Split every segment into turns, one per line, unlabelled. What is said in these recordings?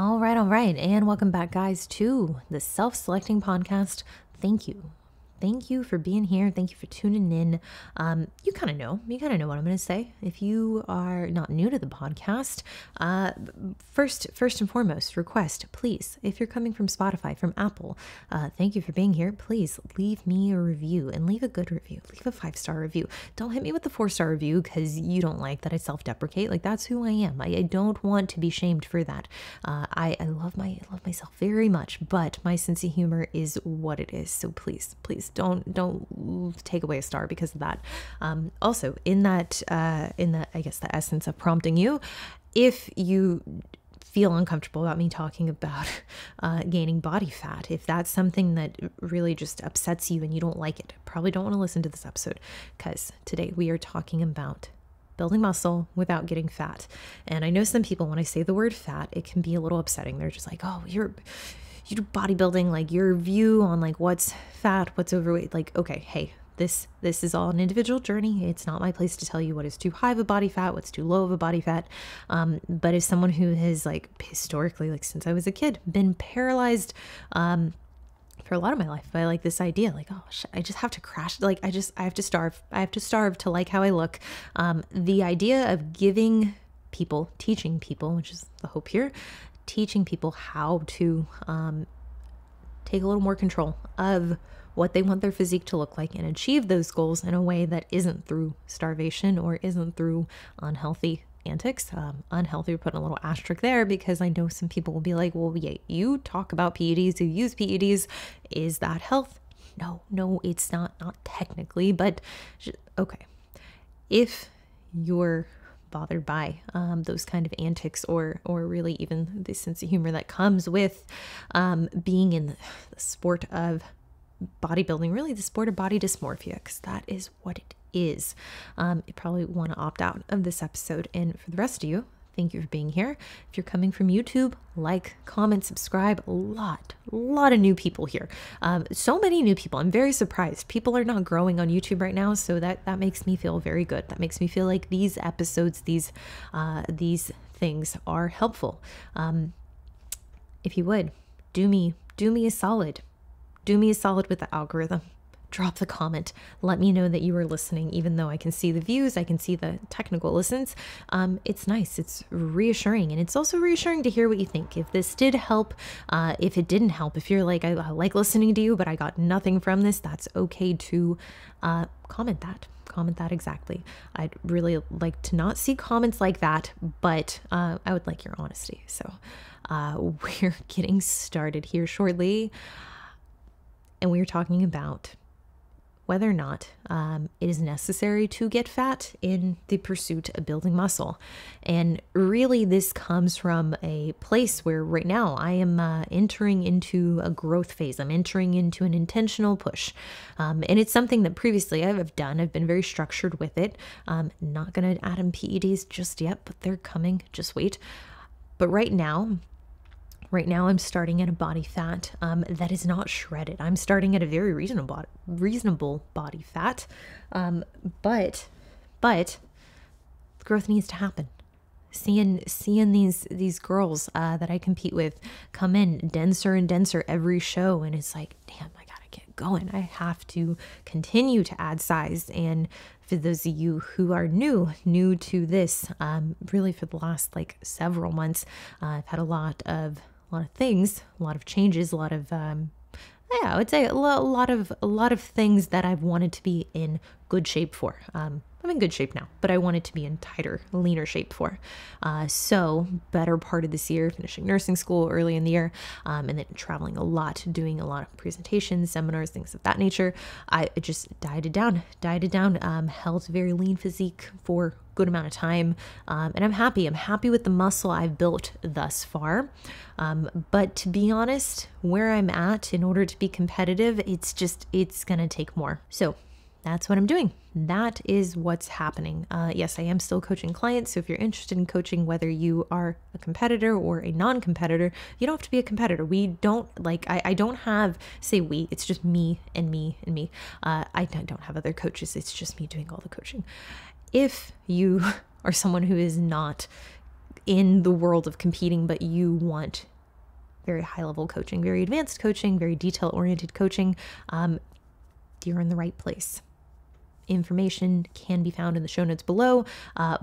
All right. And welcome back, guys, to the Self-Selecting Podcast. Thank you. Thank you for being here. Thank you for tuning in. You kind of know what I'm going to say. If you are not new to the podcast, first and foremost, request, please, if you're coming from Spotify, from Apple, thank you for being here. Please leave me a review and leave a good review. Leave a 5-star review. Don't hit me with the 4-star review because you don't like that I self-deprecate. Like, that's who I am. I don't want to be shamed for that. I love myself very much, but my sense of humor is what it is. So please don't take away a star because of that. Also, in that I guess the essence of prompting you, if you feel uncomfortable about me talking about gaining body fat, if that's something that really just upsets you and you don't like it, probably don't want to listen to this episode, because today we are talking about building muscle without getting fat. And I know some people, when I say the word fat, it can be a little upsetting. They're just like, oh, you do bodybuilding, like your view on like what's fat, what's overweight. Like, okay, hey, this is all an individual journey. It's not my place to tell you what is too high of a body fat, what's too low of a body fat. But as someone who has, like, historically, like since I was a kid, been paralyzed for a lot of my life by like this idea, like, oh shit, I just have to crash. Like, I have to starve to like how I look. The idea of teaching people, which is the hope here, teaching people how to take a little more control of what they want their physique to look like and achieve those goals in a way that isn't through starvation or isn't through unhealthy antics. Unhealthy, we're putting a little asterisk there because I know some people will be like, well, yeah, you talk about PEDs, you use PEDs. Is that health? No, it's not technically, but okay. If you're bothered by those kind of antics or really even the sense of humor that comes with being in the sport of bodybuilding, really the sport of body dysmorphia, because that is what it is, you probably want to opt out of this episode. And for the rest of you, thank you for being here. If you're coming from YouTube, like, comment, subscribe. A lot of new people here. So many new people. I'm very surprised. People are not growing on YouTube right now, so that makes me feel very good. That makes me feel like these episodes, these things are helpful. If you would, do me a solid. Do me a solid with the algorithm. Drop the comment. Let me know that you are listening, even though I can see the views, I can see the technical listens. It's nice. It's reassuring. And it's also reassuring to hear what you think. If this did help, if it didn't help, if you're like, I like listening to you, but I got nothing from this, that's okay to comment that. Comment that exactly. I'd really like to not see comments like that, but I would like your honesty. So we're getting started here shortly. And we are talking about whether or not it is necessary to get fat in the pursuit of building muscle. And really, this comes from a place where right now I am entering into a growth phase. I'm entering into an intentional push. And it's something that previously I've done. I've been very structured with it. Not going to add in PEDs just yet, but they're coming. Just wait. But right now, I'm starting at a body fat that is not shredded. I'm starting at a very reasonable body fat, but growth needs to happen. Seeing these girls that I compete with come in denser and denser every show, and it's like, damn, I gotta get going. I have to continue to add size. And for those of you who are new to this, really for the last like several months, I've had a lot of things, a lot of changes, a lot of I would say a lot of things that I've wanted to be in good shape for. I'm in good shape now, but I wanted to be in tighter, leaner shape for. So better part of this year, finishing nursing school early in the year, and then traveling a lot, doing a lot of presentations, seminars, things of that nature. I just dieted down, held a very lean physique for a good amount of time. And I'm happy. I'm happy with the muscle I've built thus far. But to be honest, where I'm at, in order to be competitive, it's going to take more. So that's what I'm doing. That is what's happening. Yes, I am still coaching clients. So if you're interested in coaching, whether you are a competitor or a non-competitor, you don't have to be a competitor. We don't I don't have, say we, it's just me and me and me. I don't have other coaches. It's just me doing all the coaching. If you are someone who is not in the world of competing, but you want very high level coaching, very advanced coaching, very detail oriented coaching, you're in the right place. Information can be found in the show notes below.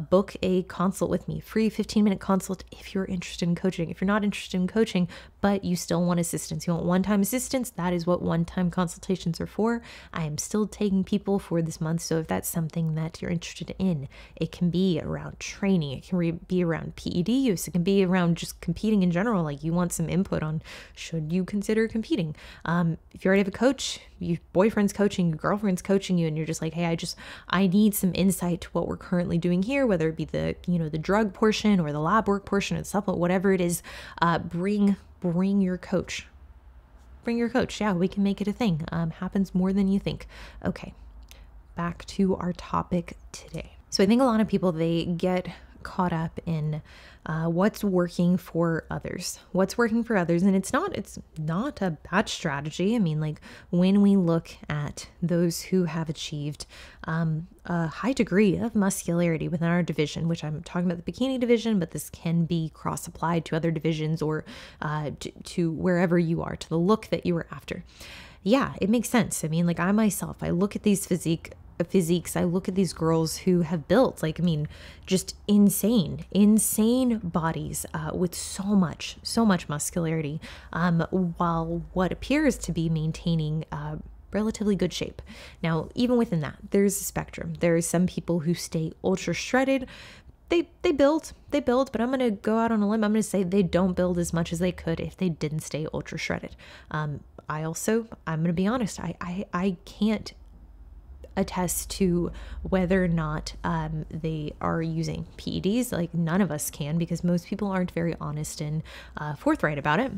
Book a consult with me, free 15-minute consult if you're interested in coaching. If you're not interested in coaching, but you still want assistance, you want one-time assistance, that is what one-time consultations are for. I am still taking people for this month, so if that's something that you're interested in, it can be around training, it can be around PED use, it can be around just competing in general, like you want some input on should you consider competing. If you already have a coach, your boyfriend's coaching, your girlfriend's coaching you, and you're just like, hey, I need some insight to what we're currently doing here, whether it be the drug portion or the lab work portion or the supplement, whatever it is, bring your coach. Bring your coach. Yeah, we can make it a thing. Happens more than you think. Okay, back to our topic today. So I think a lot of people, they get caught up in what's working for others. What's working for others, and it's not a bad strategy. I mean, like when we look at those who have achieved a high degree of muscularity within our division, which I'm talking about the bikini division, but this can be cross-applied to other divisions or to wherever you are, to the look that you are after. Yeah, it makes sense. I mean, like I myself, I look at these physiques, I look at these girls who have built, like, I mean, just insane bodies with so much muscularity, while what appears to be maintaining relatively good shape. Now, even within that, there's a spectrum. There are some people who stay ultra shredded. They build, but I'm going to go out on a limb. I'm going to say they don't build as much as they could if they didn't stay ultra shredded. I'm going to be honest, I can't attest to whether or not they are using PEDs. Like none of us can, because most people aren't very honest and forthright about it.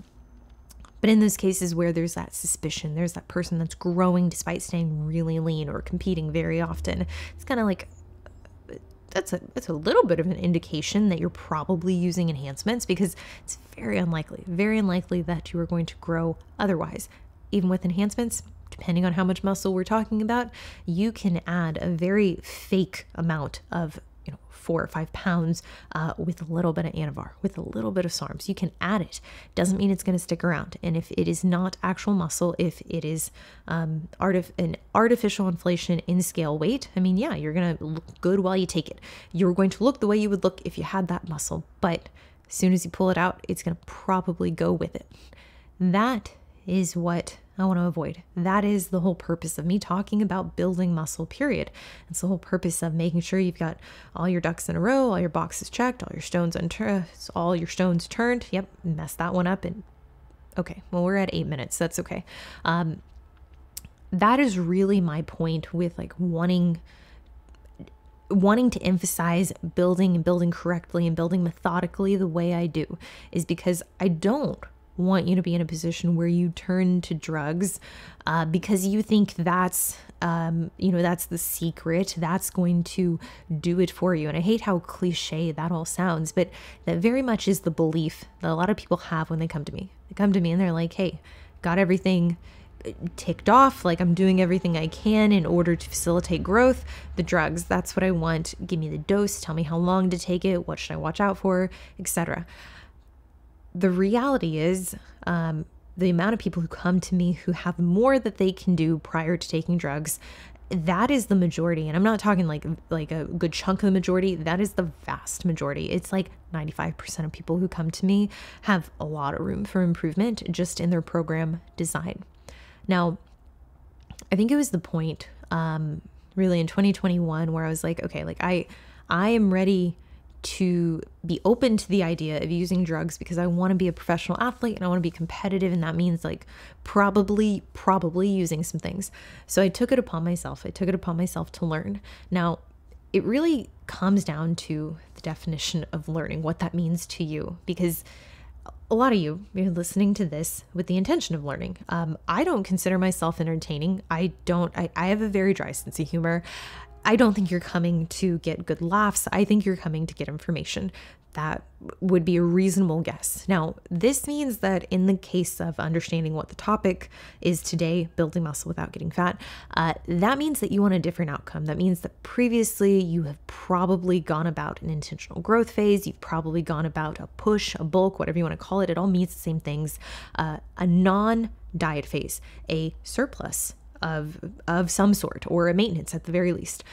But in those cases where there's that suspicion, there's that person that's growing despite staying really lean or competing very often, it's kind of like, that's a little bit of an indication that you're probably using enhancements, because it's very unlikely that you are going to grow otherwise. Even with enhancements, depending on how much muscle we're talking about, you can add a very fake amount of 4 or 5 pounds with a little bit of Anavar, with a little bit of SARMs. You can add it. Doesn't mean it's going to stick around. And if it is not actual muscle, if it is an artificial inflation in scale weight, I mean, yeah, you're going to look good while you take it. You're going to look the way you would look if you had that muscle. But as soon as you pull it out, it's going to probably go with it. That is what I want to avoid. That is the whole purpose of me talking about building muscle, period. It's the whole purpose of making sure you've got all your ducks in a row, all your boxes checked, all your stones turned. Yep, messed that one up. And okay, well, we're at 8 minutes. That's okay. That is really my point with like wanting to emphasize building and building correctly and building methodically the way I do, is because I don't want you to be in a position where you turn to drugs because you think that's that's the secret, that's going to do it for you. And I hate how cliche that all sounds, but that very much is the belief that a lot of people have when they come to me. They come to me and they're like, hey, got everything ticked off, like I'm doing everything I can in order to facilitate growth. The drugs, that's what I want. Give me the dose, tell me how long to take it, what should I watch out for, etc. The reality is the amount of people who come to me who have more that they can do prior to taking drugs, that is the majority. And I'm not talking like a good chunk of the majority. That is the vast majority. It's like 95% of people who come to me have a lot of room for improvement just in their program design. Now, I think it was the point really in 2021 where I was like, okay, like I am ready to be open to the idea of using drugs because I want to be a professional athlete and I want to be competitive, and that means like probably using some things. So I took it upon myself. To learn. Now, it really comes down to the definition of learning, what that means to you, because a lot of you're listening to this with the intention of learning. I don't consider myself entertaining. I have a very dry sense of humor. I don't think you're coming to get good laughs. I think you're coming to get information. That would be a reasonable guess. Now, this means that in the case of understanding what the topic is today, building muscle without getting fat, that means that you want a different outcome. That means that previously you have probably gone about an intentional growth phase. You've probably gone about a push, a bulk, whatever you want to call it. It all means the same things. A non-diet phase, a surplus of some sort, or a maintenance at the very least.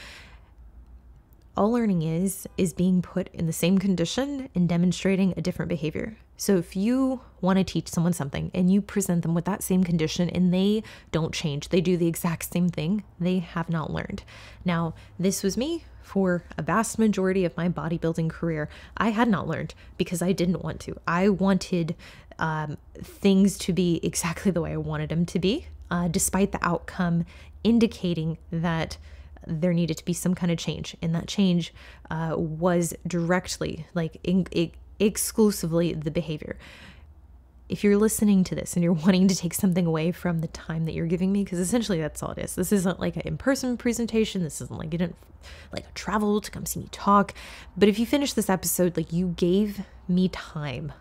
All learning is being put in the same condition and demonstrating a different behavior. So if you want to teach someone something and you present them with that same condition and they don't change, they do the exact same thing, they have not learned. Now, this was me for a vast majority of my bodybuilding career. I had not learned because I didn't want to. I wanted things to be exactly the way I wanted them to be, despite the outcome indicating that there needed to be some kind of change. And that change was directly, like exclusively the behavior. If you're listening to this and you're wanting to take something away from the time that you're giving me, because essentially that's all it is. This isn't like an in-person presentation. This isn't like you didn't like travel to come see me talk. But if you finish this episode, like you gave me time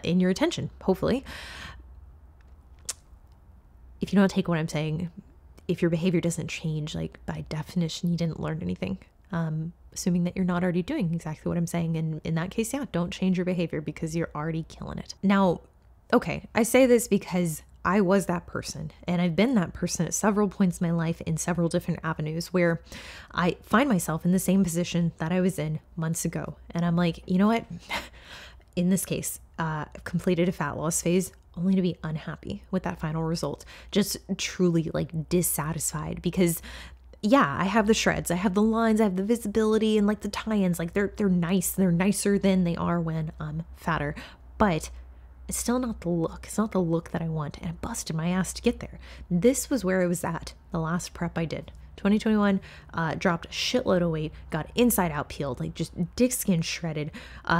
in your attention, hopefully. If you don't take what I'm saying, if your behavior doesn't change, like by definition, you didn't learn anything. Assuming that you're not already doing exactly what I'm saying. And in that case, yeah, don't change your behavior because you're already killing it. Now, okay, I say this because I was that person, and I've been that person at several points in my life in several different avenues where I find myself in the same position that I was in months ago. And I'm like, you know what? In this case, I've completed a fat loss phase only to be unhappy with that final result. Just truly like dissatisfied because yeah, I have the shreds, I have the lines, I have the visibility and like the tie-ins, like they're nice. They're nicer than they are when I'm fatter, but it's still not the look. It's not the look that I want. And I busted my ass to get there. This was where I was at the last prep I did. 2021, dropped a shitload of weight, got inside out peeled, like just dick skin shredded,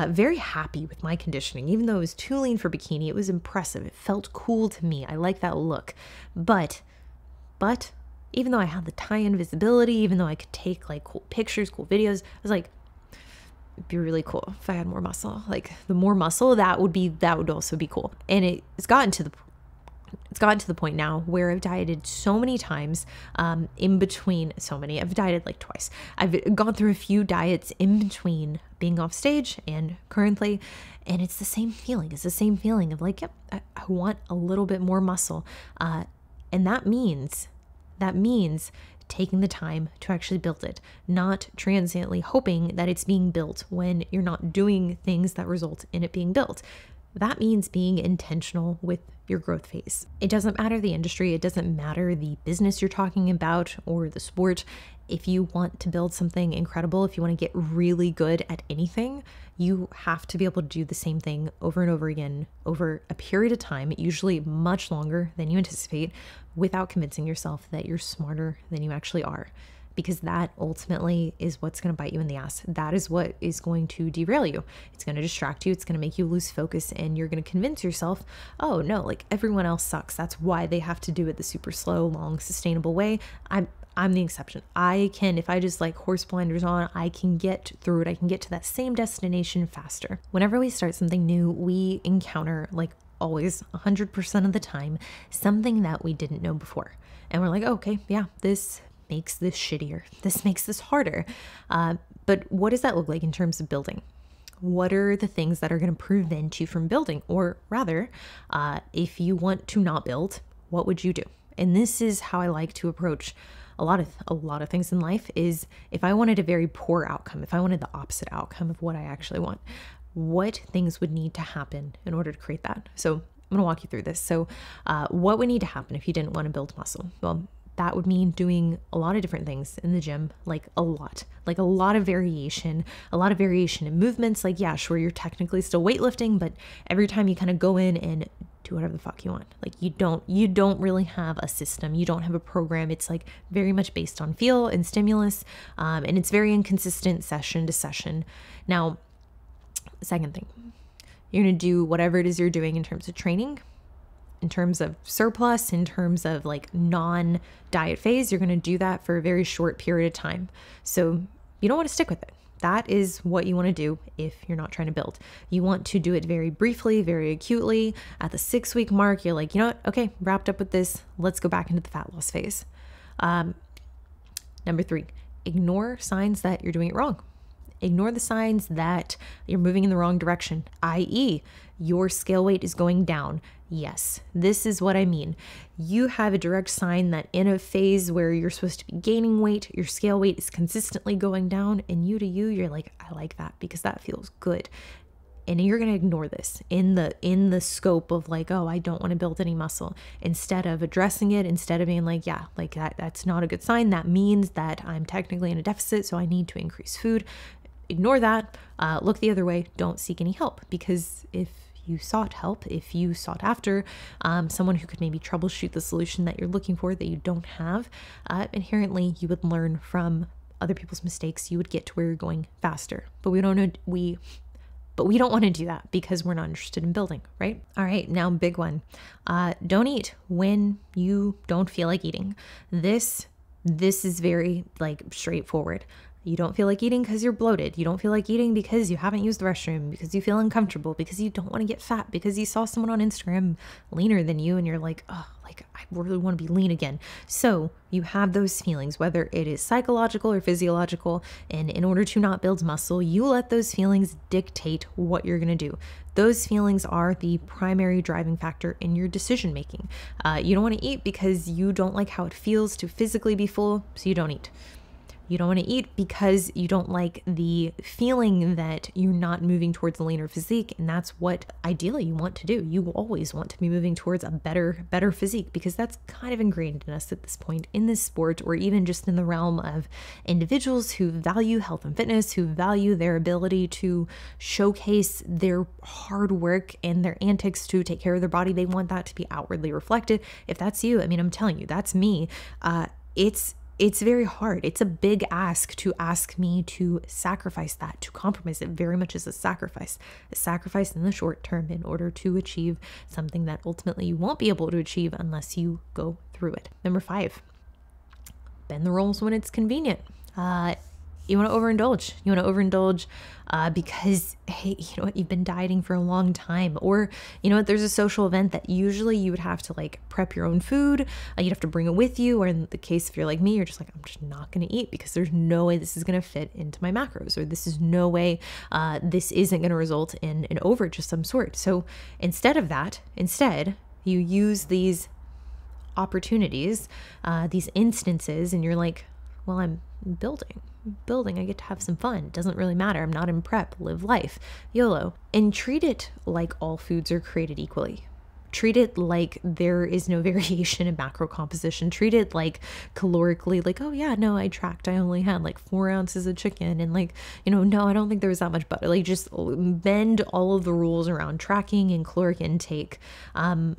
very happy with my conditioning. Even though it was too lean for bikini, it was impressive. It felt cool to me. I like that look. But even though I had the tie-in visibility, even though I could take like cool pictures, cool videos, I was like, it'd be really cool if I had more muscle. Like the more muscle, that would also be cool. And it's gotten to the point now where I've dieted so many times in between. I've dieted like twice. I've gone through a few diets in between being off stage and currently, and it's the same feeling. It's the same feeling of like, yep, I want a little bit more muscle. And that means taking the time to actually build it, not transiently hoping that it's being built when you're not doing things that result in it being built. That means being intentional with your growth phase. It doesn't matter the industry, it doesn't matter the business you're talking about or the sport. If you want to build something incredible, if you want to get really good at anything, you have to be able to do the same thing over and over again over a period of time, usually much longer than you anticipate, without convincing yourself that you're smarter than you actually are. Because that ultimately is what's going to bite you in the ass. That is what is going to derail you. It's going to distract you. It's going to make you lose focus, and you're going to convince yourself, oh no, like everyone else sucks. That's why they have to do it the super slow, long, sustainable way. I'm the exception. I can, if I just like horse blinders on, I can get through it. I can get to that same destination faster. Whenever we start something new, we encounter, like always 100% of the time, something that we didn't know before. And we're like, oh, okay, yeah, this makes this shittier. This makes this harder. But what does that look like in terms of building? What are the things that are going to prevent you from building? Or rather, if you want to not build, what would you do? And this is how I like to approach a lot of things in life. Is if I wanted a very poor outcome, if I wanted the opposite outcome of what I actually want, what things would need to happen in order to create that? So I'm going to walk you through this. So what would need to happen if you didn't want to build muscle? Well, that would mean doing a lot of different things in the gym, like a lot of variation in movements. Like, yeah, sure, you're technically still weightlifting, but every time you kind of go in and do whatever the fuck you want. Like you don't really have a system. You don't have a program. It's like very much based on feel and stimulus. And it's very inconsistent session to session. Now, second thing, you're going to do whatever it is you're doing in terms of training in terms of surplus, in terms of like non-diet phase, you're going to do that for a very short period of time. So you don't want to stick with it. That is what you want to do if you're not trying to build. You want to do it very briefly, very acutely. At the 6-week mark, you're like, you know what? Okay, wrapped up with this. Let's go back into the fat loss phase. Number 3, ignore signs that you're doing it wrong. Ignore the signs that you're moving in the wrong direction, i.e., your scale weight is going down. Yes, this is what I mean. You have a direct sign that in a phase where you're supposed to be gaining weight, your scale weight is consistently going down, and you're like, I like that because that feels good. And you're going to ignore this in the scope of like, oh, I don't want to build any muscle. Instead of addressing it, instead of being like, yeah, like that's not a good sign. That means that I'm technically in a deficit, so I need to increase food. Ignore that. Look the other way. Don't seek any help, because if you sought help, if you sought after someone who could maybe troubleshoot the solution that you're looking for that you don't have, inherently you would learn from other people's mistakes. You would get to where you're going faster. But we don't want to do that because we're not interested in building, right? All right, now big one. Don't eat when you don't feel like eating. This is very like straightforward. You don't feel like eating because you're bloated. You don't feel like eating because you haven't used the restroom, because you feel uncomfortable, because you don't want to get fat, because you saw someone on Instagram leaner than you and you're like, oh, like I really want to be lean again. So you have those feelings, whether it is psychological or physiological. And in order to not build muscle, you let those feelings dictate what you're going to do. Those feelings are the primary driving factor in your decision making. You don't want to eat because you don't like how it feels to physically be full, so you don't eat. You don't want to eat because you don't like the feeling that you're not moving towards a leaner physique. And that's what ideally you want to do. You always want to be moving towards a better physique, because that's kind of ingrained in us at this point in this sport, or even just in the realm of individuals who value health and fitness, who value their ability to showcase their hard work and their antics to take care of their body. They want that to be outwardly reflected. If that's you, I mean, I'm telling you, that's me. It's very hard. It's a big ask to ask me to sacrifice that, to compromise. It very much is a sacrifice in the short term in order to achieve something that ultimately you won't be able to achieve unless you go through it. Number 5, bend the rules when it's convenient. You want to overindulge. You want to overindulge because, hey, you know what, you've been dieting for a long time, or you know what, there's a social event that usually you would have to like prep your own food. You'd have to bring it with you, or in the case if you're like me, you're just like, I'm just not going to eat because there's no way this is going to fit into my macros, or this is no way this isn't going to result in an overage of some sort. So instead of that, you use these opportunities, these instances, and you're like, well, I'm building, I get to have some fun. It doesn't really matter. I'm not in prep. Live life. YOLO. And treat it like all foods are created equally. Treat it like there is no variation in macro composition. Treat it like calorically, like, oh yeah, no, I tracked. I only had like 4 ounces of chicken, and like, you know, no, I don't think there was that much butter. Like, just bend all of the rules around tracking and caloric intake. Bend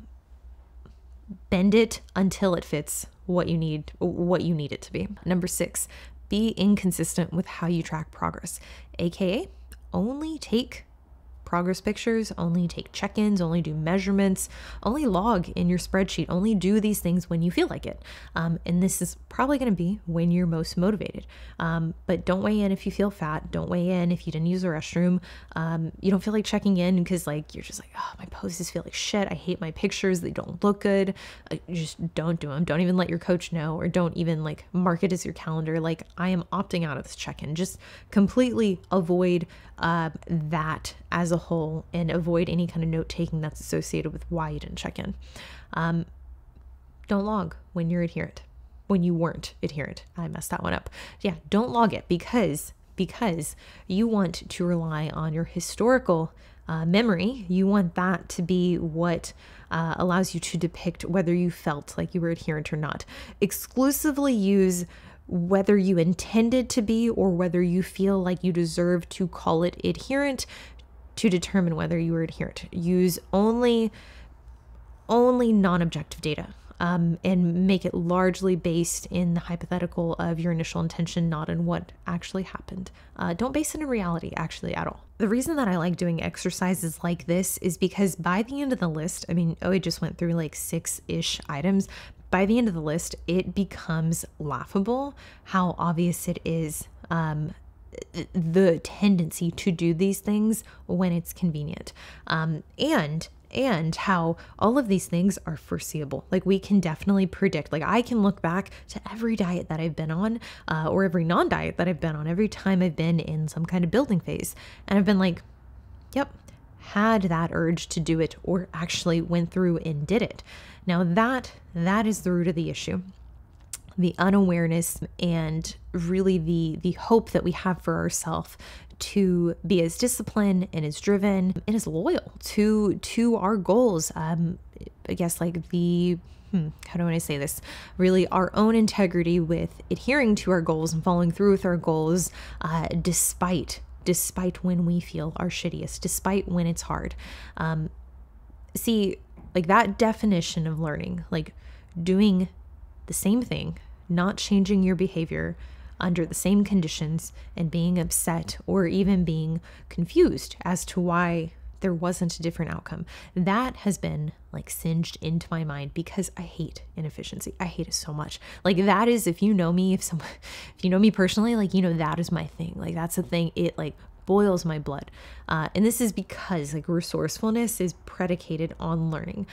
it until it fits what you need it to be. Number 6, be inconsistent with how you track progress, aka only take progress pictures, only take check-ins, only do measurements, only log in your spreadsheet, only do these things when you feel like it. And this is probably going to be when you're most motivated. But don't weigh in if you feel fat. Don't weigh in if you didn't use the restroom. You don't feel like checking in because like you're just like, oh, my posts feel like shit. I hate my pictures. They don't look good. Just don't do them. Don't even let your coach know, or don't even like mark it as your calendar. Like, I am opting out of this check-in. Just completely avoid that as a whole, and avoid any kind of note taking that's associated with why you didn't check in. Don't log when you're adherent, when you weren't adherent. I messed that one up. Yeah, don't log it because you want to rely on your historical memory. You want that to be what allows you to depict whether you felt like you were adherent or not. Exclusively use whether you intended to be or whether you feel like you deserve to call it adherent to determine whether you were adherent. Use only non-objective data. and make it largely based in the hypothetical of your initial intention, not in what actually happened. Don't base it in reality, actually, at all. The reason that I like doing exercises like this is because by the end of the list, I mean, I just went through like 6-ish items. By the end of the list, it becomes laughable how obvious it is, the tendency to do these things when it's convenient. And how all of these things are foreseeable. Like we can definitely predict, like I can look back to every diet that I've been on, or every non-diet that I've been on, every time I've been in some kind of building phase. And I've been like, yep, had that urge to do it, or actually went through and did it. Now that is the root of the issue. The unawareness and really the hope that we have for ourselves to be as disciplined and as driven and as loyal to our goals. I guess like the, how do I say this? Really our own integrity with adhering to our goals and following through with our goals, despite when we feel our shittiest, despite when it's hard. See, like that definition of learning, like doing the same thing, not changing your behavior under the same conditions and being upset or even being confused as to why there wasn't a different outcome. That has been like singed into my mind because I hate inefficiency. I hate it so much. Like that is, if you know me, if you know me personally, like, you know, that is my thing. Like that's the thing. It like boils my blood. And this is because like resourcefulness is predicated on learning.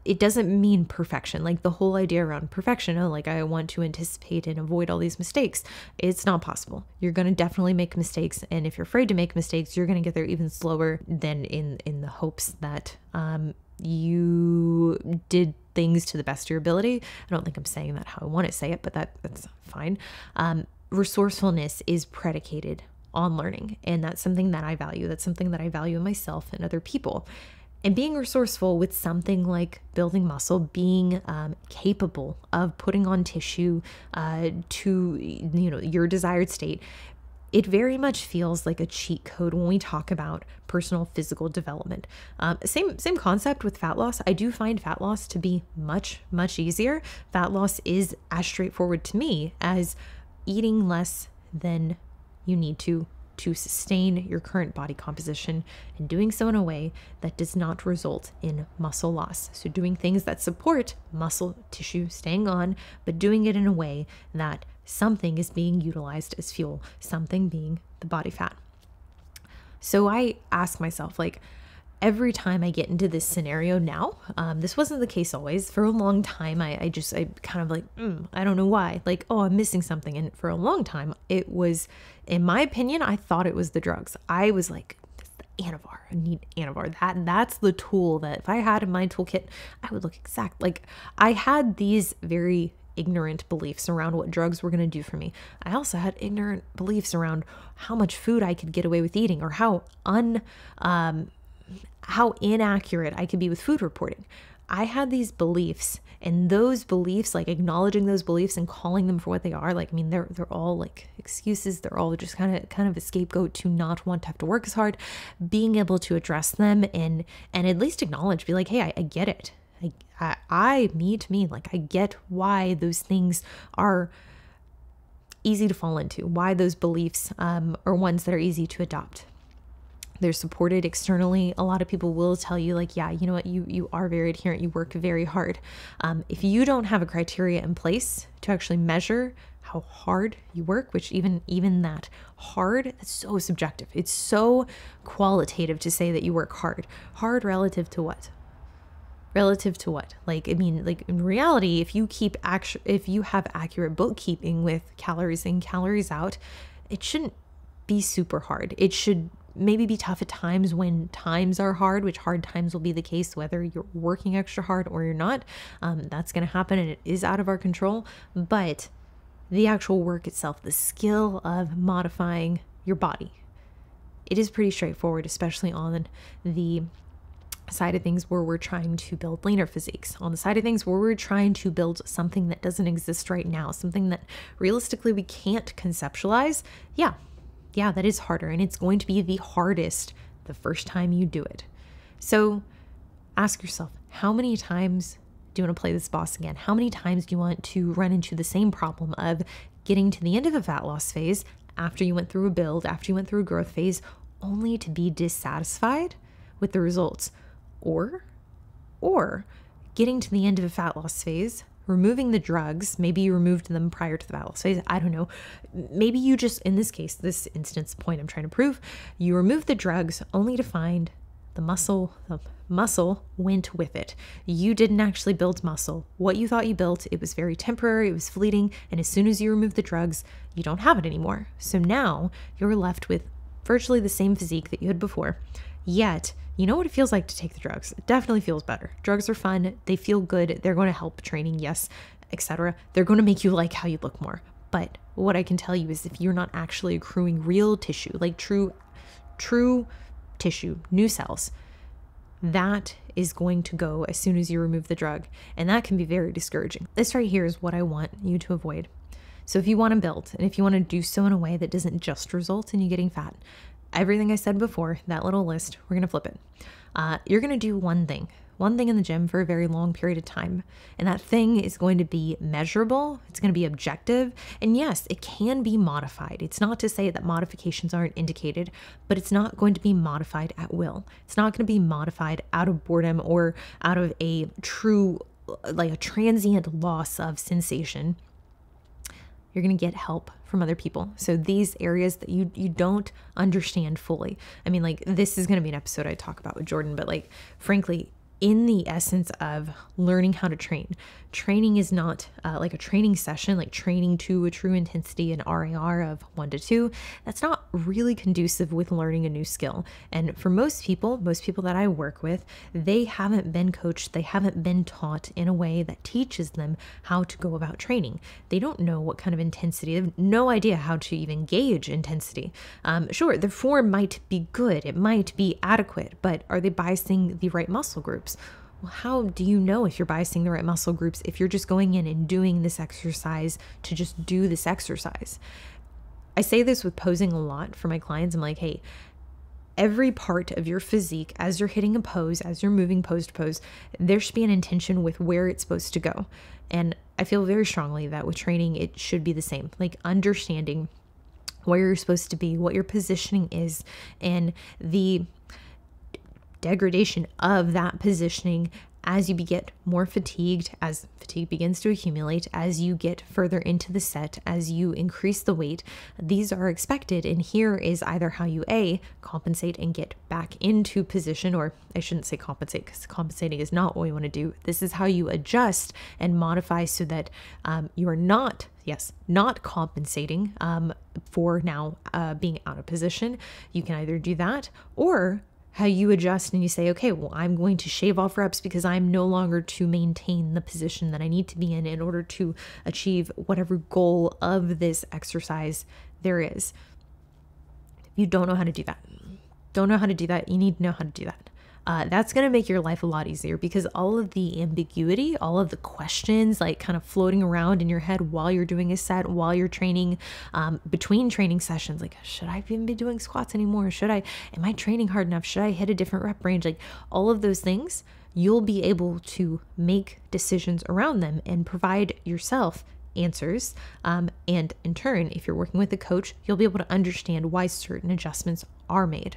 It doesn't mean perfection. Like the whole idea around perfection, oh, like I want to anticipate and avoid all these mistakes. It's not possible. You're going to definitely make mistakes. And if you're afraid to make mistakes, you're going to get there even slower than in the hopes that you did things to the best of your ability. I don't think I'm saying that how I want to say it, but that's fine. Resourcefulness is predicated on learning. And that's something that I value. That's something that I value in myself and other people. And being resourceful with something like building muscle, being capable of putting on tissue to, you know, your desired state, it very much feels like a cheat code when we talk about personal physical development. Same concept with fat loss. I do find fat loss to be much, much easier. Fat loss is as straightforward to me as eating less than you need to sustain your current body composition, and doing so in a way that does not result in muscle loss. So doing things that support muscle tissue staying on, but doing it in a way that something is being utilized as fuel, something being the body fat. So I ask myself, like, every time I get into this scenario now, this wasn't the case always. For a long time, I kind of like, I don't know why, like, oh, I'm missing something. And for a long time, it was, in my opinion, I thought it was the drugs. I was like, it's the Anavar. I need Anavar. That's the tool that if I had in my toolkit, I would look exact. Like I had these very ignorant beliefs around what drugs were going to do for me. I also had ignorant beliefs around how much food I could get away with eating, or how inaccurate I could be with food reporting. I had these beliefs, and those beliefs, like acknowledging those beliefs and calling them for what they are, like, I mean, they're all like excuses. They're all just kind of a scapegoat to not want to have to work as hard. Being able to address them and at least acknowledge, be like, hey, I get it. Like I get why those things are easy to fall into, why those beliefs are ones that are easy to adopt. They're supported externally. A lot of people will tell you like, yeah, you know what, you are very adherent, you work very hard. If you don't have a criteria in place to actually measure how hard you work, which even that hard, that's so subjective. It's so qualitative to say that you work hard. Hard relative to what? Relative to what? Like, I mean, like in reality, if you have accurate bookkeeping with calories in, calories out, it shouldn't be super hard. It should maybe be tough at times when times are hard, which hard times will be the case whether you're working extra hard or you're not. That's going to happen, and it is out of our control. But the actual work itself, the skill of modifying your body, it is pretty straightforward, especially on the side of things where we're trying to build leaner physiques, on the side of things where we're trying to build something that doesn't exist right now, something that realistically we can't conceptualize. Yeah, that is harder, and it's going to be the hardest the first time you do it. So ask yourself, how many times do you want to play this boss again? How many times do you want to run into the same problem of getting to the end of a fat loss phase after you went through a build, after you went through a growth phase, only to be dissatisfied with the results? Or getting to the end of a fat loss phase, removing the drugs, maybe you removed them prior to the fat loss phase, I don't know. Maybe you just, in this case, this instance point I'm trying to prove, you removed the drugs only to find the muscle went with it. You didn't actually build muscle. What you thought you built, it was very temporary, it was fleeting, and as soon as you remove the drugs, you don't have it anymore. So now you're left with virtually the same physique that you had before, yet you know what it feels like to take the drugs. It definitely feels better. Drugs are fun. They feel good. They're going to help training, yes, etc. They're going to make you like how you look more. But what I can tell you is if you're not actually accruing real tissue, like true tissue, new cells, that is going to go as soon as you remove the drug. And that can be very discouraging. This right here is what I want you to avoid. So if you want to build, and if you want to do so in a way that doesn't just result in you getting fat, everything I said before, that little list, we're going to flip it. You're going to do one thing in the gym for a very long period of time. And that thing is going to be measurable. It's going to be objective. And yes, it can be modified. It's not to say that modifications aren't indicated, but it's not going to be modified at will. It's not going to be modified out of boredom or out of a true, like a transient loss of sensation. You're going to get help from other people. So these areas that you don't understand fully. I mean, like, this is going to be an episode I talk about with Jordan, but like, frankly, in the essence of learning how to train, training is not like a training session, like training to a true intensity and RAR of 1 to 2. That's not really conducive with learning a new skill. And for most people that I work with, they haven't been coached, they haven't been taught in a way that teaches them how to go about training. They don't know what kind of intensity, they have no idea how to even gauge intensity. Sure, the form might be good, it might be adequate, but are they biasing the right muscle groups? Well, how do you know if you're biasing the right muscle groups if you're just going in and doing this exercise to just do this exercise? I say this with posing a lot for my clients. I'm like, hey, every part of your physique, as you're hitting a pose, as you're moving pose to pose, there should be an intention with where it's supposed to go. And I feel very strongly that with training, it should be the same, like understanding where you're supposed to be, what your positioning is, and the degradation of that positioning as you get more fatigued, as fatigue begins to accumulate, as you get further into the set, as you increase the weight. These are expected, and here is either how you compensate and get back into position, or I shouldn't say compensate because compensating is not what we want to do. This is how you adjust and modify so that you are not compensating for now being out of position. You can either do that, or how you adjust and you say, okay, well, I'm going to shave off reps because I'm no longer to maintain the position that I need to be in order to achieve whatever goal of this exercise there is. If you don't know how to do that, you need to know how to do that. That's going to make your life a lot easier, because all of the ambiguity, all of the questions like kind of floating around in your head while you're doing a set, while you're training, between training sessions, like, should I even be doing squats anymore? Am I training hard enough? Should I hit a different rep range? Like, all of those things, you'll be able to make decisions around them and provide yourself answers. And in turn, if you're working with a coach, you'll be able to understand why certain adjustments are made.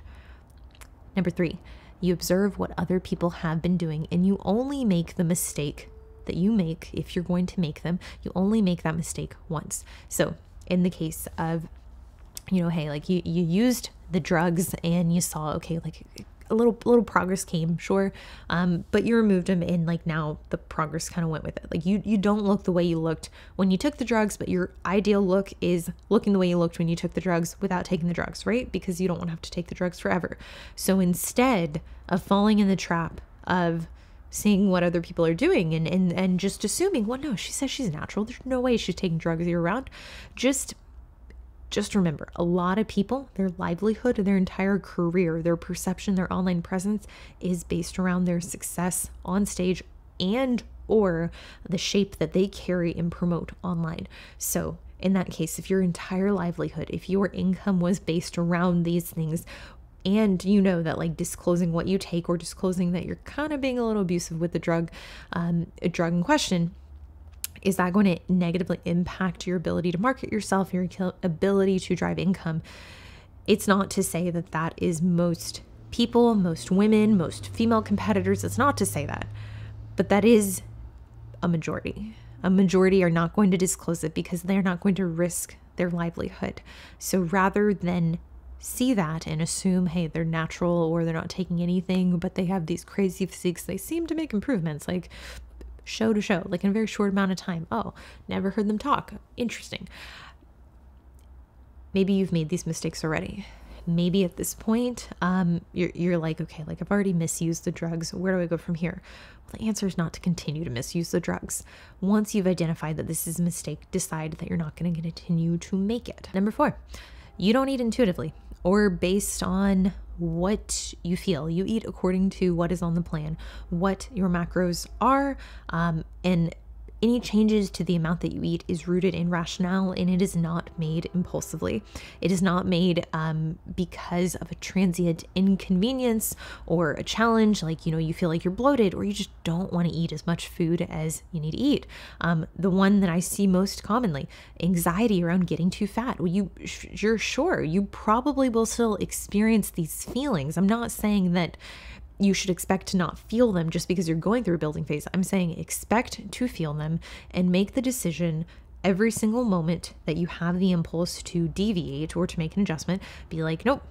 Number 3, you observe what other people have been doing, and you only make the mistake that you make. If you're going to make them, you only make that mistake once. So in the case of, hey, like you used the drugs and you saw, okay, like a little progress came, sure. But you removed them, and like now the progress kind of went with it. Like you don't look the way you looked when you took the drugs, but your ideal look is looking the way you looked when you took the drugs without taking the drugs, right? Because you don't want to have to take the drugs forever. So instead of falling in the trap of seeing what other people are doing and just assuming, well, no, she says she's natural, there's no way she's taking drugs year round. Just remember, a lot of people, their livelihood, their entire career, their perception, their online presence is based around their success on stage and or the shape that they carry and promote online. So in that case, if your entire livelihood, if your income was based around these things, and you know that like disclosing what you take or disclosing that you're kind of being a little abusive with the drug, a drug in question, is that going to negatively impact your ability to market yourself, your ability to drive income? It's not to say that that is most people, most women, most female competitors. It's not to say that, but that is a majority. A majority are not going to disclose it because they're not going to risk their livelihood. So rather than see that and assume, hey, they're natural or they're not taking anything, but they have these crazy physiques, they seem to make improvements, like show to show, like in a very short amount of time. Oh, never heard them talk. Interesting. Maybe you've made these mistakes already. Maybe at this point, you're like, okay, like I've already misused the drugs. Where do I go from here? Well, the answer is not to continue to misuse the drugs. Once you've identified that this is a mistake, decide that you're not going to continue to make it. Number 4, you don't eat intuitively or based on what you feel. You eat according to what is on the plan, what your macros are, and any changes to the amount that you eat is rooted in rationale, and it is not made impulsively. It is not made because of a transient inconvenience or a challenge, like, you know, you feel like you're bloated or you just don't want to eat as much food as you need to eat. The one that I see most commonly, anxiety around getting too fat. Well, you're sure you probably will still experience these feelings. I'm not saying that you should expect to not feel them just because you're going through a building phase. I'm saying expect to feel them and make the decision every single moment that you have the impulse to deviate or to make an adjustment. Be like, nope,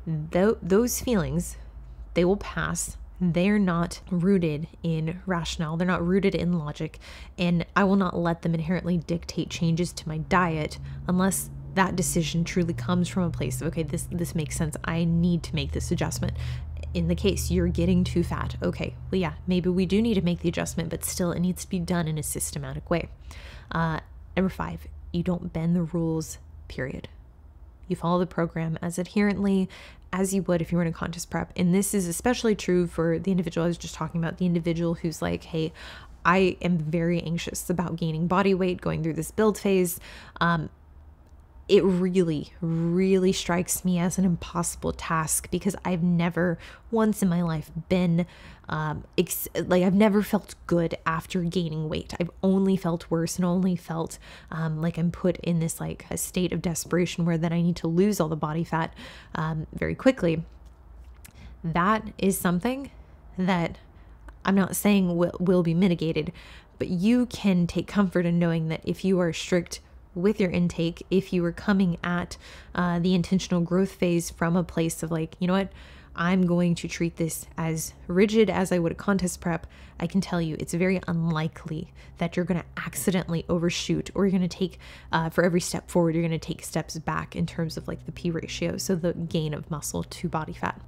those feelings, they will pass. They're not rooted in rationale. They're not rooted in logic. And I will not let them inherently dictate changes to my diet unless that decision truly comes from a place of, okay, this makes sense. I need to make this adjustment. In the case you're getting too fat, okay, well, yeah, maybe we do need to make the adjustment, but still it needs to be done in a systematic way. Number 5, you don't bend the rules, period. You follow the program as adherently as you would if you were in a contest prep. And this is especially true for the individual I was just talking about, the individual who's like, hey, I am very anxious about gaining body weight, going through this build phase. It really, really strikes me as an impossible task because I've never once in my life been, I've never felt good after gaining weight. I've only felt worse and only felt like I'm put in this like a state of desperation where then I need to lose all the body fat very quickly. That is something that I'm not saying will be mitigated, but you can take comfort in knowing that if you are strict with your intake, if you were coming at the intentional growth phase from a place of like, you know what, I'm going to treat this as rigid as I would a contest prep, I can tell you it's very unlikely that you're going to accidentally overshoot, or you're going to take, for every step forward, you're going to take steps back in terms of like the P ratio, so the gain of muscle to body fat.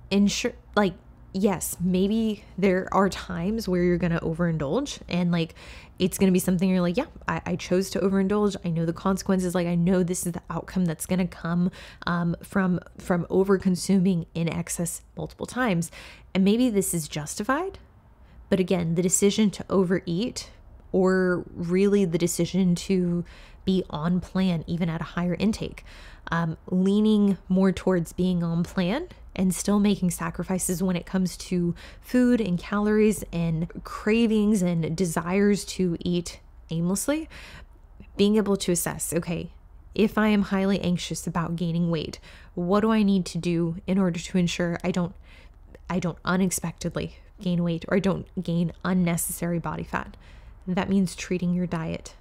Yes, maybe there are times where you're going to overindulge and like it's going to be something you're like, yeah, I chose to overindulge. I know the consequences. Like I know this is the outcome that's going to come from over consuming in excess multiple times. And maybe this is justified. But again, the decision to overeat, or really the decision to be on plan even at a higher intake, leaning more towards being on plan and still making sacrifices when it comes to food and calories and cravings and desires to eat aimlessly, being able to assess, okay, if I am highly anxious about gaining weight, what do I need to do in order to ensure I don't unexpectedly gain weight, or I don't gain unnecessary body fat? That means treating your diet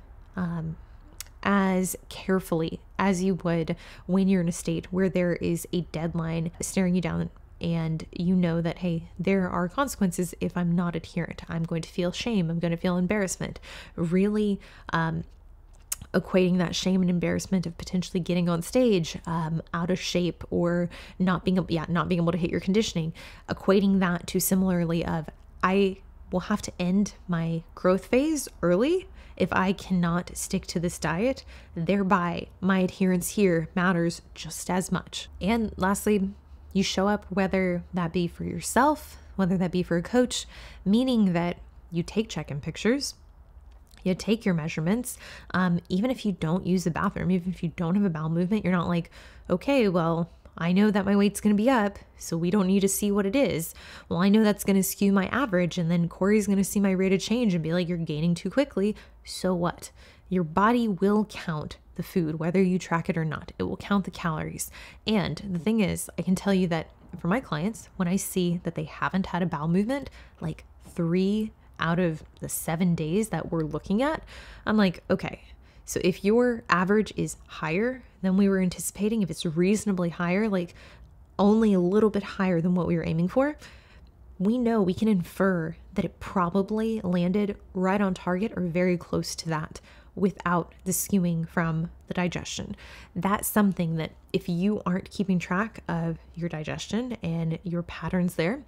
as carefully as you would when you're in a state where there is a deadline staring you down and you know that, hey, there are consequences if I'm not adherent. I'm going to feel shame. I'm going to feel embarrassment. Really equating that shame and embarrassment of potentially getting on stage out of shape or not being able to hit your conditioning, equating that to similarly of, I will have to end my growth phase early if I cannot stick to this diet, thereby my adherence here matters just as much. And lastly, you show up, whether that be for yourself, whether that be for a coach, meaning that you take check-in pictures, you take your measurements, even if you don't use the bathroom, even if you don't have a bowel movement, you're not like, okay, well, I know that my weight's going to be up, so we don't need to see what it is. Well, I know that's going to skew my average, and then Corey's going to see my rate of change and be like, you're gaining too quickly. So what? Your body will count the food, whether you track it or not. It will count the calories. And the thing is, I can tell you that for my clients, when I see that they haven't had a bowel movement, like 3 out of the 7 days that we're looking at, I'm like, okay, so if your average is higher than we were anticipating, if it's reasonably higher, like only a little bit higher than what we were aiming for, we know, we can infer that it probably landed right on target or very close to that without the skewing from the digestion. That's something that if you aren't keeping track of your digestion and your patterns there,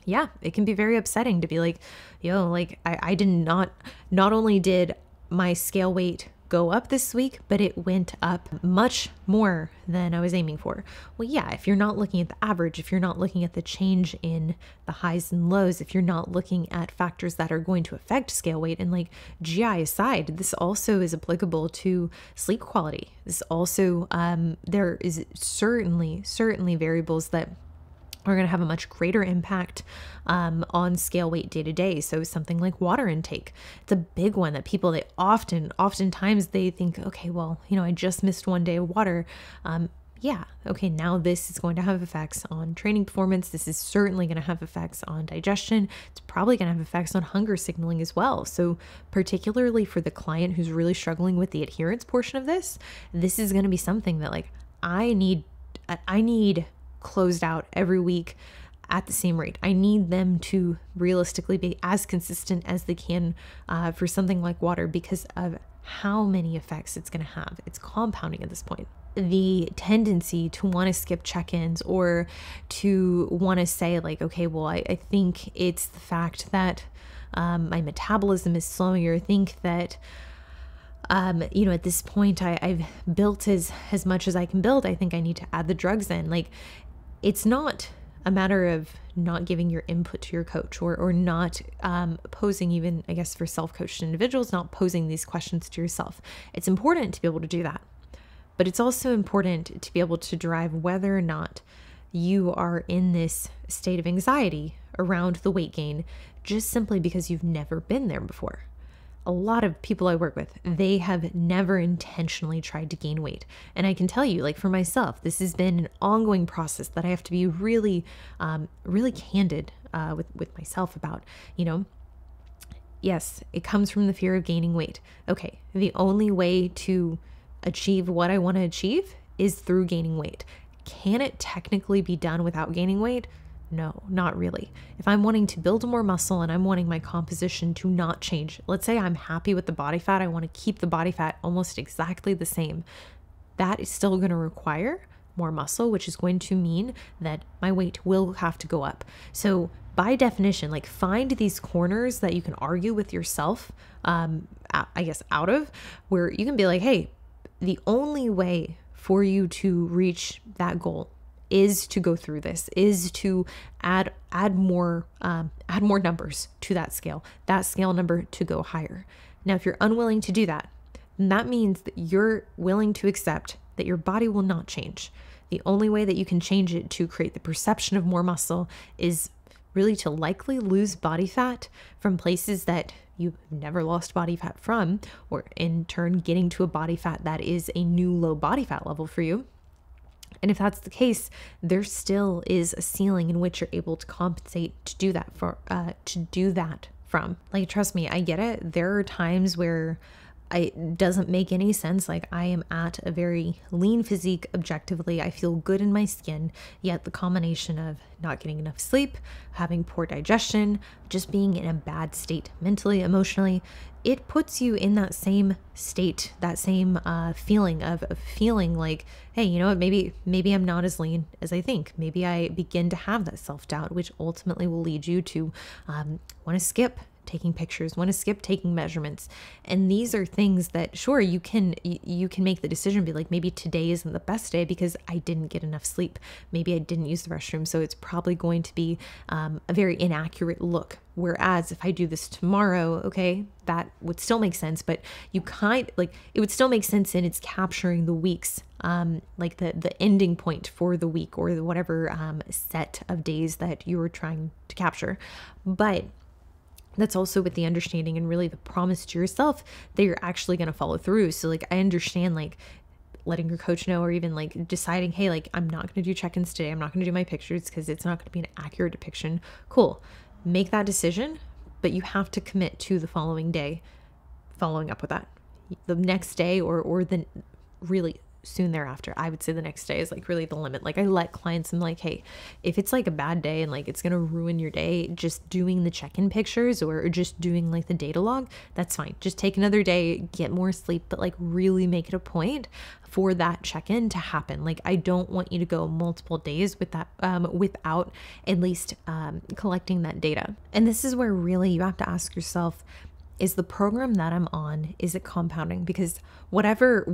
yeah, it can be very upsetting to be like, yo, like I did not only did my scale weight go up this week, but it went up much more than I was aiming for. Well, yeah, if you're not looking at the average, if you're not looking at the change in the highs and lows, if you're not looking at factors that are going to affect scale weight, and like GI aside, this also is applicable to sleep quality. This also, there is certainly variables that are going to have a much greater impact on scale weight day to day. So something like water intake, it's a big one that people, oftentimes they think, okay, well, I just missed 1 day of water. Yeah, okay, now this is going to have effects on training performance. This is certainly going to have effects on digestion. It's probably going to have effects on hunger signaling as well. So particularly for the client who's really struggling with the adherence portion of this is going to be something that like I need closed out every week at the same rate. I need them to realistically be as consistent as they can for something like water because of how many effects it's going to have. It's compounding at this point. The tendency to want to skip check-ins or to want to say like, okay, well, I think it's the fact that my metabolism is slowing, or think that at this point I've built as much as I can build. I think I need to add the drugs in. Like, it's not a matter of not giving your input to your coach or not posing, even, I guess, for self-coached individuals, not posing these questions to yourself. It's important to be able to do that. But it's also important to be able to derive whether or not you are in this state of anxiety around the weight gain just simply because you've never been there before. A lot of people I work with, they have never intentionally tried to gain weight. And I can tell you, like for myself, this has been an ongoing process that I have to be really, really candid with myself about. Yes, it comes from the fear of gaining weight. Okay, the only way to achieve what I want to achieve is through gaining weight. Can it technically be done without gaining weight? No, not really. If I'm wanting to build more muscle and I'm wanting my composition to not change, let's say I'm happy with the body fat, I want to keep the body fat almost exactly the same. That is still going to require more muscle, which is going to mean that my weight will have to go up. So by definition, like find these corners that you can argue with yourself, I guess, out of, where you can be like, hey, the only way for you to reach that goal is to go through this, is to add more numbers to that scale number to go higher. Now, if you're unwilling to do that, then that means that you're willing to accept that your body will not change. The only way that you can change it to create the perception of more muscle is really to likely lose body fat from places that you've never lost body fat from, or in turn getting to a body fat that is a new low body fat level for you. And if that's the case, there still is a ceiling in which you're able to compensate to do that from. Like, trust me, I get it. There are times where it doesn't make any sense. Like, I am at a very lean physique objectively. I feel good in my skin, yet the combination of not getting enough sleep, having poor digestion, just being in a bad state mentally, emotionally, it puts you in that same state, that same feeling of feeling like, hey, you know what, maybe I'm not as lean as I think. Maybe I begin to have that self-doubt, which ultimately will lead you to want to skip taking pictures, want to skip taking measurements. And these are things that, sure, you can make the decision, be like, maybe today isn't the best day because I didn't get enough sleep. Maybe I didn't use the restroom. So it's probably going to be a very inaccurate look. Whereas if I do this tomorrow, okay, that would still make sense, but it would still make sense in it's capturing the weeks, like the ending point for the week or whatever set of days that you were trying to capture. But that's also with the understanding and really the promise to yourself that you're actually going to follow through. So like, I understand like letting your coach know, or even like deciding, hey, like I'm not going to do check-ins today. I'm not going to do my pictures because it's not going to be an accurate depiction. Cool. Make that decision, but you have to commit to the following day, following up with that. The next day or the really soon thereafter. I would say the next day is like really the limit. Like I let clients, I'm like, hey, if it's like a bad day and like it's going to ruin your day, just doing the check-in pictures or just doing like the data log, that's fine. Just take another day, get more sleep, but like really make it a point for that check-in to happen. Like I don't want you to go multiple days with that without at least collecting that data. And this is where really you have to ask yourself, is the program that I'm on, is it compounding? Because whatever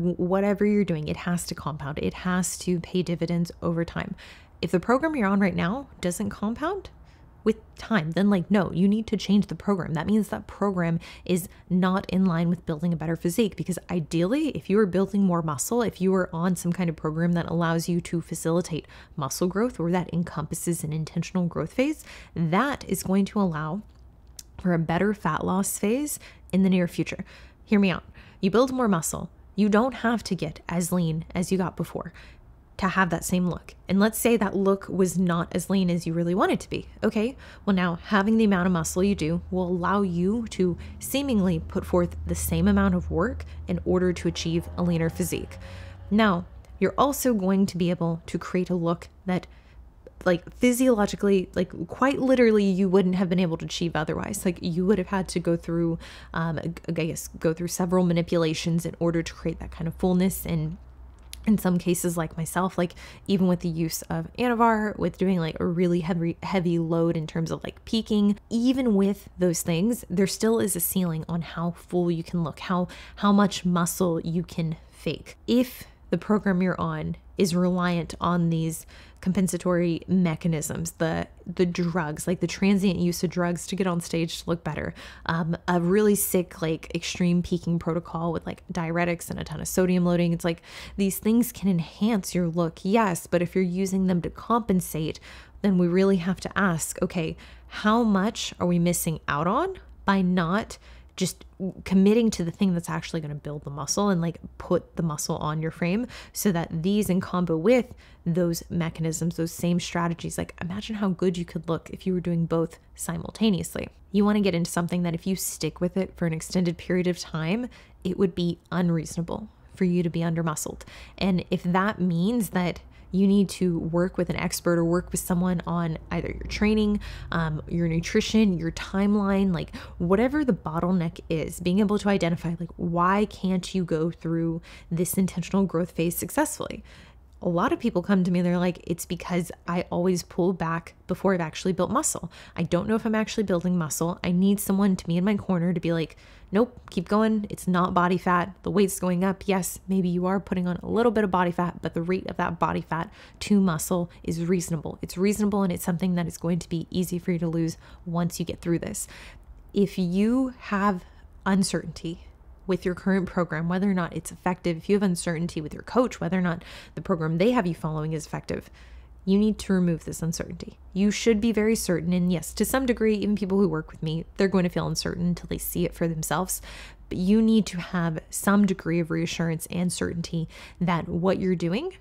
you're doing, it has to compound. It has to pay dividends over time. If the program you're on right now doesn't compound with time, then like, no, you need to change the program. That means that program is not in line with building a better physique, because ideally, if you are building more muscle, if you are on some kind of program that allows you to facilitate muscle growth or that encompasses an intentional growth phase, that is going to allow for a better fat loss phase in the near future. Hear me out. You build more muscle. You don't have to get as lean as you got before to have that same look. And let's say that look was not as lean as you really want it to be. Okay, well now having the amount of muscle you do will allow you to seemingly put forth the same amount of work in order to achieve a leaner physique. Now, you're also going to be able to create a look that like physiologically, like quite literally, you wouldn't have been able to achieve otherwise. Like you would have had to go through, go through several manipulations in order to create that kind of fullness. And in some cases, like myself, like even with the use of Anavar, with doing like a really heavy load in terms of like peaking, even with those things, there still is a ceiling on how full you can look, how much muscle you can fake. If the program you're on is reliant on these compensatory mechanisms, the drugs, like the transient use of drugs to get on stage to look better, a really sick, like extreme peaking protocol with like diuretics and a ton of sodium loading. It's like these things can enhance your look, yes, but if you're using them to compensate, then we really have to ask, okay, how much are we missing out on by not just committing to the thing that's actually going to build the muscle and like put the muscle on your frame, so that these in combo with those mechanisms, those same strategies, like imagine how good you could look if you were doing both simultaneously. You want to get into something that if you stick with it for an extended period of time, it would be unreasonable for you to be under muscled. And if that means that you need to work with an expert or work with someone on either your training, your nutrition, your timeline, like whatever the bottleneck is, being able to identify like, why can't you go through this intentional growth phase successfully? A lot of people come to me and they're like, it's because I always pull back before I've actually built muscle. I don't know if I'm actually building muscle. I need someone to be in my corner to be like, nope, keep going. It's not body fat. The weight's going up. Yes, maybe you are putting on a little bit of body fat, but the rate of that body fat to muscle is reasonable. It's reasonable, and it's something that is going to be easy for you to lose once you get through this. If you have uncertainty with your current program, whether or not it's effective, if you have uncertainty with your coach, whether or not the program they have you following is effective, you need to remove this uncertainty. You should be very certain. And yes, to some degree, even people who work with me, they're going to feel uncertain until they see it for themselves. But you need to have some degree of reassurance and certainty that what you're doing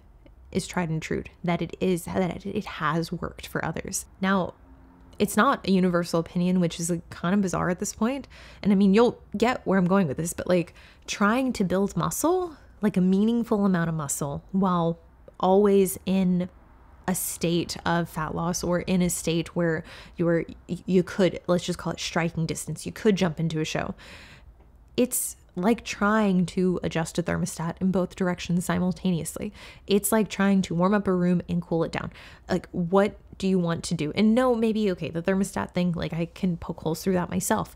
is tried and true, that it has worked for others. Now, it's not a universal opinion, which is like kind of bizarre at this point. And I mean, you'll get where I'm going with this, but like trying to build muscle, like a meaningful amount of muscle, while always in a state of fat loss or in a state where you could, let's just call it striking distance, you could jump into a show. It's like trying to adjust a thermostat in both directions simultaneously. It's like trying to warm up a room and cool it down. Like, what do you want to do? And no, maybe, okay, the thermostat thing, like I can poke holes through that myself.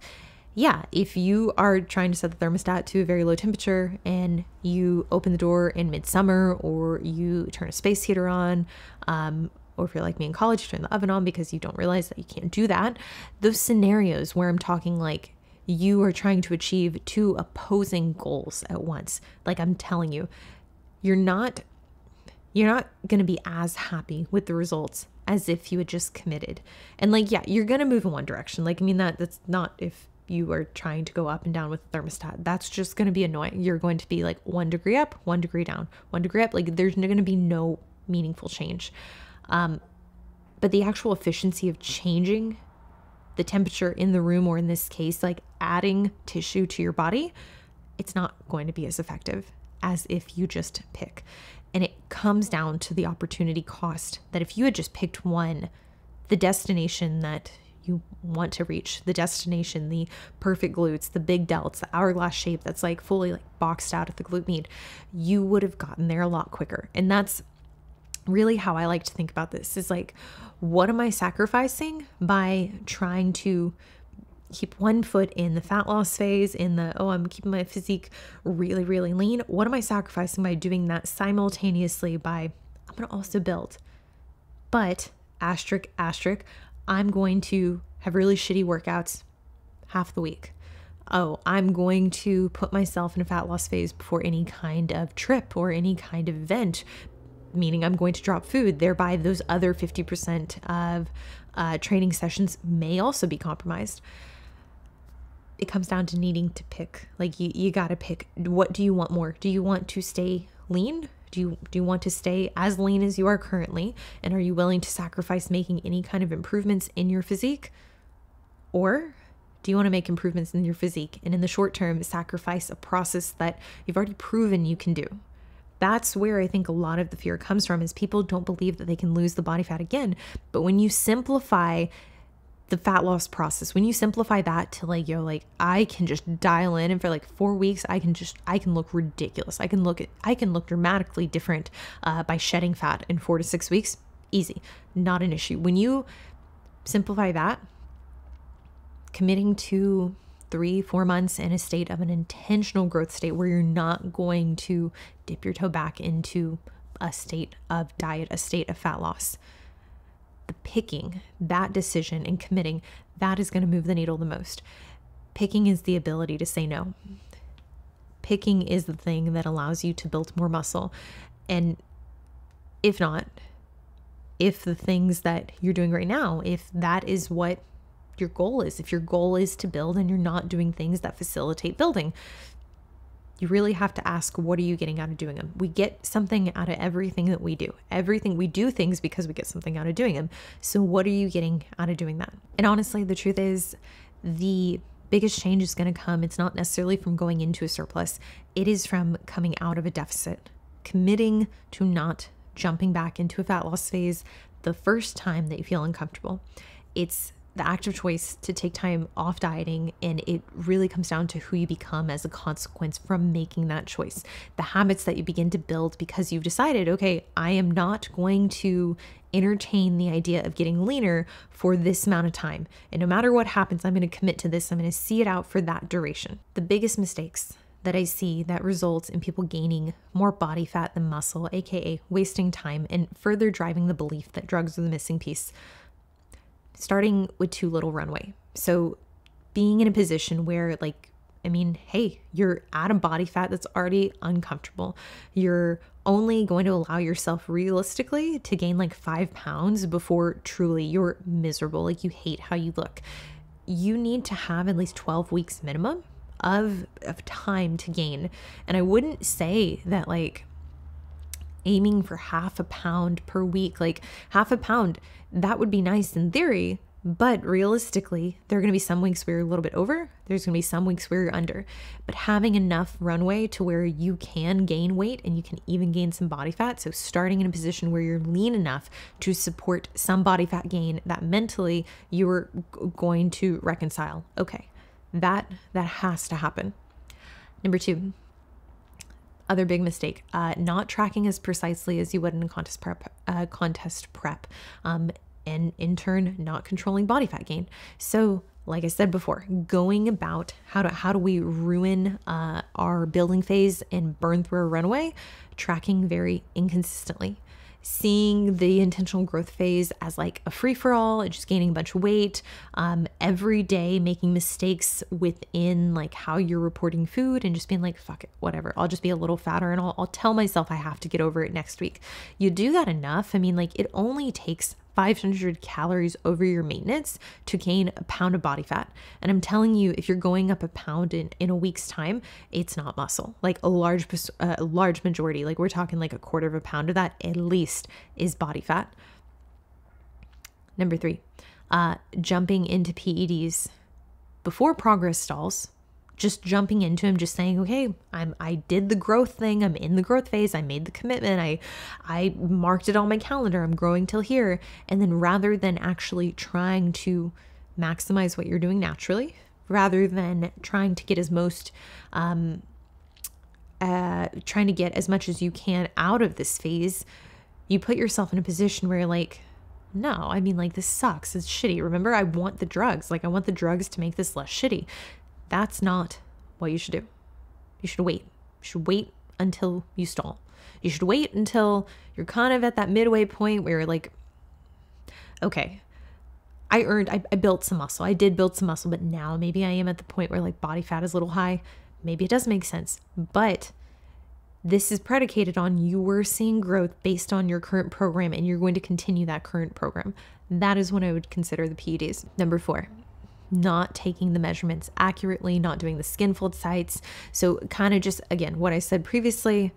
yeah, if you are trying to set the thermostat to a very low temperature and you open the door in midsummer, or you turn a space heater on, or if you're like me in college, you turn the oven on because you don't realize that you can't do that. Those scenarios where I'm talking like you are trying to achieve two opposing goals at once. Like I'm telling you, you're not going to be as happy with the results as if you had just committed. And like, yeah, you're going to move in one direction. Like, I mean, that's not if you are trying to go up and down with the thermostat. That's just going to be annoying. You're going to be like 1 degree up, 1 degree down, 1 degree up. Like there's going to be no meaningful change. But the actual efficiency of changing the temperature in the room, or in this case, like adding tissue to your body, it's not going to be as effective as if you just pick. And it comes down to the opportunity cost, that if you had just picked one, the destination that you want to reach, the destination, the perfect glutes, the big delts, the hourglass shape that's like fully like boxed out at the glute med, you would have gotten there a lot quicker. And that's really how I like to think about this, is like, what am I sacrificing by trying to keep one foot in the fat loss phase, in the, oh, I'm keeping my physique really, really lean. What am I sacrificing by doing that simultaneously by, I'm going to also build, but asterisk, I'm going to have really shitty workouts half the week. Oh, I'm going to put myself in a fat loss phase before any kind of trip or any kind of event, meaning I'm going to drop food. Thereby, those other 50% of training sessions may also be compromised. It comes down to needing to pick. Like you got to pick. What do you want more? Do you want to stay lean? Do you want to stay as lean as you are currently? And are you willing to sacrifice making any kind of improvements in your physique? Or do you want to make improvements in your physique and in the short term sacrifice a process that you've already proven you can do? That's where I think a lot of the fear comes from, is people don't believe that they can lose the body fat again. But when you simplify the fat loss process, when you simplify that to like, yo, like I can just dial in, and for like 4 weeks, I can look ridiculous. I can look dramatically different by shedding fat in 4 to 6 weeks. Easy, not an issue. When you simplify that, committing to 3-4 months in a state of an intentional growth state where you're not going to dip your toe back into a state of diet, a state of fat loss. The picking, that decision and committing, that is going to move the needle the most. Picking is the ability to say no. Picking is the thing that allows you to build more muscle. And if the things that you're doing right now, if that is what your goal is, if your goal is to build and you're not doing things that facilitate building, you really have to ask, what are you getting out of doing them? We get something out of everything that we do. We do things because we get something out of doing them. So what are you getting out of doing that? And honestly, the truth is, the biggest change is going to come. It's not necessarily from going into a surplus. It is from coming out of a deficit, committing to not jumping back into a fat loss phase the first time that you feel uncomfortable. It's the active choice to take time off dieting, and it really comes down to who you become as a consequence from making that choice. The habits that you begin to build because you've decided, okay, I am not going to entertain the idea of getting leaner for this amount of time. And no matter what happens, I'm going to commit to this. I'm going to see it out for that duration. The biggest mistakes that I see that results in people gaining more body fat than muscle, aka wasting time and further driving the belief that drugs are the missing piece, starting with too little runway. So being in a position where hey, you're at a body fat that's already uncomfortable. You're only going to allow yourself realistically to gain like 5 pounds before truly you're miserable. Like you hate how you look. You need to have at least 12 weeks minimum of time to gain. And I wouldn't say that like aiming for 0.5 pound per week, like 0.5 pound, that would be nice in theory, but realistically, there are going to be some weeks where you're a little bit over, there's going to be some weeks where you're under, but having enough runway to where you can gain weight and you can even gain some body fat. So starting in a position where you're lean enough to support some body fat gain that mentally you're going to reconcile. Okay, that has to happen. Number 2, other big mistake, not tracking as precisely as you would in a contest prep, and in turn, not controlling body fat gain. So like I said before, going about how do we ruin our building phase and burn through a runway, tracking very inconsistently. Seeing the intentional growth phase as like a free-for-all, just gaining a bunch of weight, every day making mistakes within like how you're reporting food and just being like, fuck it, whatever. I'll just be a little fatter and I'll tell myself I have to get over it next week. You do that enough. I mean, like it only takes 500 calories over your maintenance to gain a pound of body fat. And I'm telling you, if you're going up a pound in a week's time, it's not muscle. Like a large majority, like we're talking like a quarter of a pound of that at least is body fat. Number 3, jumping into PEDs before progress stalls. Just jumping into him, just saying, okay, I did the growth thing. I'm in the growth phase. I made the commitment. I marked it on my calendar. I'm growing till here. And then rather than actually trying to maximize what you're doing naturally, rather than trying to get trying to get as much as you can out of this phase, you put yourself in a position where you're like, no, I mean, like this sucks. It's shitty. Remember, I want the drugs. Like I want the drugs to make this less shitty. That's not what you should do. You should wait. You should wait until you stall. You should wait until you're kind of at that midway point where you're like, okay, I built some muscle. I did build some muscle, but now maybe I am at the point where like body fat is a little high. Maybe it does make sense, but this is predicated on you were seeing growth based on your current program and you're going to continue that current program. That is when I would consider the PEDs. Number 4. Not taking the measurements accurately, not doing the skin fold sites. So kind of just, again, what I said previously,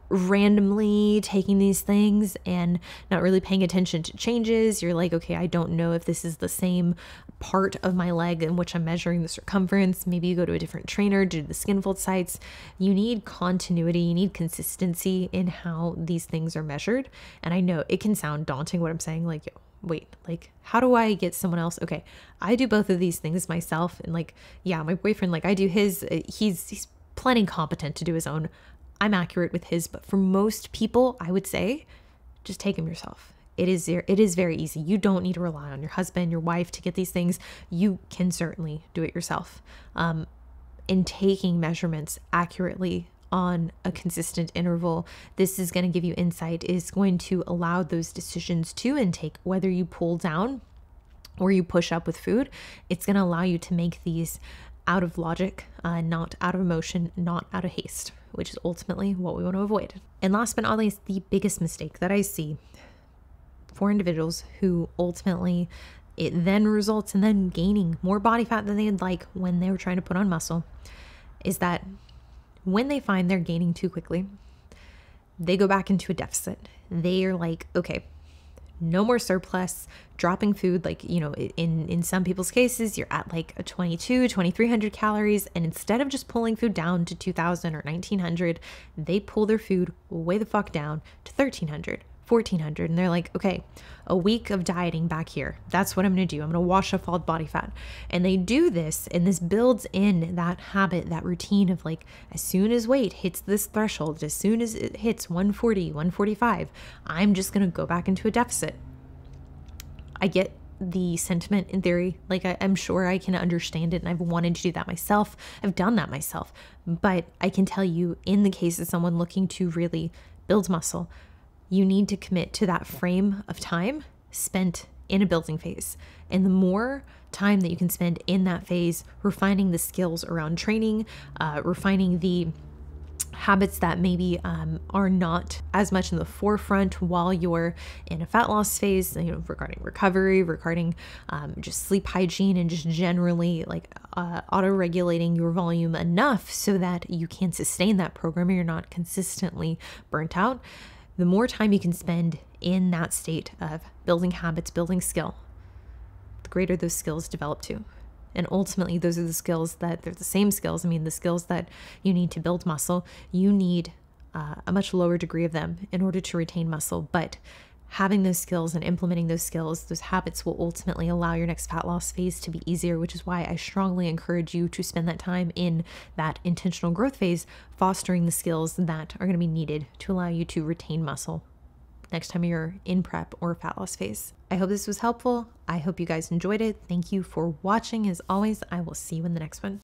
randomly taking these things and not really paying attention to changes. You're like, okay, I don't know if this is the same part of my leg in which I'm measuring the circumference. Maybe you go to a different trainer to do the skin fold sites. You need continuity, you need consistency in how these things are measured. And I know it can sound daunting what I'm saying, like, yo, wait, like, how do I get someone else? Okay, I do both of these things myself. And like, yeah, my boyfriend, like I do his, he's plenty competent to do his own. I'm accurate with his, but for most people, I would say, just take them yourself. It is very easy. You don't need to rely on your husband, your wife to get these things. You can certainly do it yourself. In taking measurements accurately on a consistent interval, this is going to give you insight, is going to allow those decisions to intake, whether you pull down or you push up with food. It's going to allow you to make these out of logic, not out of emotion, not out of haste, which is ultimately what we want to avoid. And last but not least, the biggest mistake that I see for individuals who ultimately it then results in them gaining more body fat than they'd like when they were trying to put on muscle is that when they find they're gaining too quickly, they go back into a deficit. They are like, okay, no more surplus, dropping food. Like, you know, in some people's cases, you're at like a 2,300 calories. And instead of just pulling food down to 2,000 or 1,900, they pull their food way the fuck down to 1,300, 1,400. And they're like, okay, a week of dieting back here. That's what I'm going to do. I'm going to wash off all the body fat. And they do this, and this builds in that habit, that routine of like, as soon as weight hits this threshold, as soon as it hits 140, 145, I'm just going to go back into a deficit. I get the sentiment in theory. Like I'm sure I can understand it, and I've wanted to do that myself. I've done that myself. But I can tell you, in the case of someone looking to really build muscle, you need to commit to that frame of time spent in a building phase. And the more time that you can spend in that phase, refining the skills around training, refining the habits that maybe are not as much in the forefront while you're in a fat loss phase, you know, regarding recovery, regarding just sleep hygiene, and just generally like auto-regulating your volume enough so that you can sustain that program and you're not consistently burnt out. The more time you can spend in that state of building habits, building skill, the greater those skills develop too. And ultimately, those are the skills that they're the same skills. I mean, the skills that you need to build muscle, you need a much lower degree of them in order to retain muscle. But having those skills and implementing those skills, those habits will ultimately allow your next fat loss phase to be easier, which is why I strongly encourage you to spend that time in that intentional growth phase, fostering the skills that are going to be needed to allow you to retain muscle next time you're in prep or fat loss phase. I hope this was helpful. I hope you guys enjoyed it. Thank you for watching. As always, I will see you in the next one.